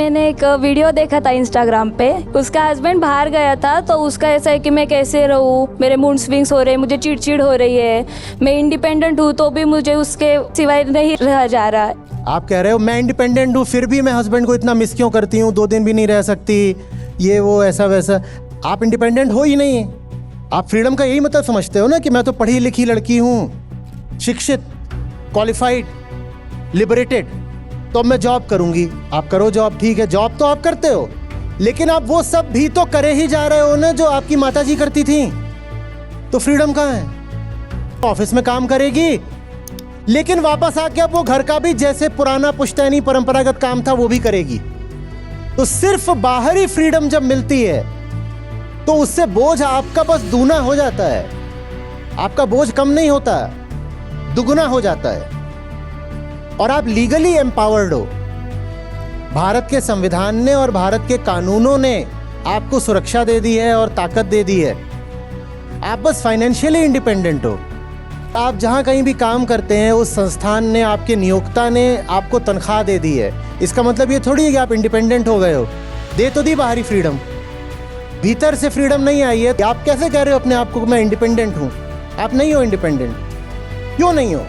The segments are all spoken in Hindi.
मैंने एक वीडियो देखा था इंस्टाग्राम पे, उसका हस्बैंड बाहर गया था तो उसका ऐसा है कि मैं कैसे रहूँ, मेरे मूड स्विंग्स हो रहे हैं, मुझे चिड़चिड़ हो रही है, मैं इंडिपेंडेंट हूँ तो भी मुझे उसके सिवाय नहीं रहा जा रहा है। आप कह रहे हो मैं इंडिपेंडेंट हूँ फिर भी मैं हस्बैंड को इतना मिस क्यों करती हूँ, 2 दिन भी नहीं रह सकती, ये वो ऐसा वैसा। आप इंडिपेंडेंट हो ही नहीं। आप फ्रीडम का यही मतलब समझते हो ना कि मैं तो पढ़ी लिखी लड़की हूँ, शिक्षित, क्वालिफाइड, लिबरेटेड, तो अब मैं जॉब करूंगी। आप करो जॉब, ठीक है, जॉब तो आप करते हो, लेकिन आप वो सब भी तो करे ही जा रहे हो ना जो आपकी माताजी करती थी। तो फ्रीडम कहाँ है? ऑफिस में काम करेगी, लेकिन वापस आके अब वो घर का भी जैसे पुराना पुश्तैनी परंपरागत काम था वो भी करेगी। तो सिर्फ बाहरी फ्रीडम जब मिलती है तो उससे बोझ आपका बस दूना हो जाता है, आपका बोझ कम नहीं होता, दुगुना हो जाता है और आप लीगली एम्पावर्ड हो। भारत के संविधान ने और भारत के कानूनों ने आपको सुरक्षा दे दी है और ताकत दे दी है। आप बस फाइनेंशियली इंडिपेंडेंट हो। आप जहां कहीं भी काम करते हैं उस संस्थान ने, आपके नियोक्ता ने आपको तनख्वाह दे दी है। इसका मतलब ये थोड़ी है कि आप इंडिपेंडेंट हो गए हो। दे तो दी बाहरी फ्रीडम, भीतर से फ्रीडम नहीं आई है। आप कैसे कह रहे हो अपने आप को मैं इंडिपेंडेंट हूं? आप नहीं हो इंडिपेंडेंट। क्यों नहीं हो?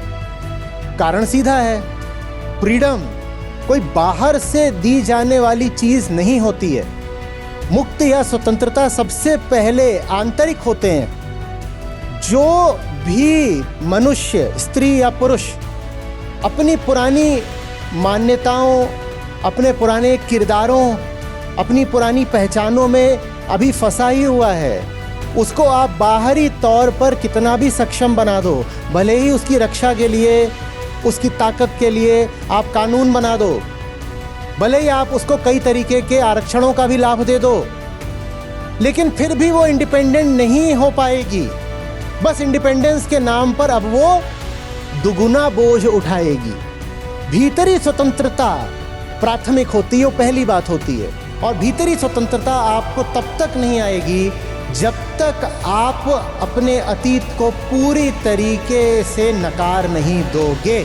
कारण सीधा है, फ्रीडम कोई बाहर से दी जाने वाली चीज नहीं होती है। मुक्ति या स्वतंत्रता सबसे पहले आंतरिक होते हैं। जो भी मनुष्य, स्त्री या पुरुष, अपनी पुरानी मान्यताओं, अपने पुराने किरदारों, अपनी पुरानी पहचानों में अभी फंसा ही हुआ है, उसको आप बाहरी तौर पर कितना भी सक्षम बना दो, भले ही उसकी रक्षा के लिए, उसकी ताकत के लिए आप कानून बना दो, भले ही आप उसको कई तरीके के आरक्षणों का भी लाभ दे दो, लेकिन फिर भी वो इंडिपेंडेंट नहीं हो पाएगी। बस इंडिपेंडेंस के नाम पर अब वो दुगुना बोझ उठाएगी। भीतरी स्वतंत्रता प्राथमिक होती है, वो पहली बात होती है। और भीतरी स्वतंत्रता आपको तब तक नहीं आएगी जब तक आप अपने अतीत को पूरी तरीके से नकार नहीं दोगे।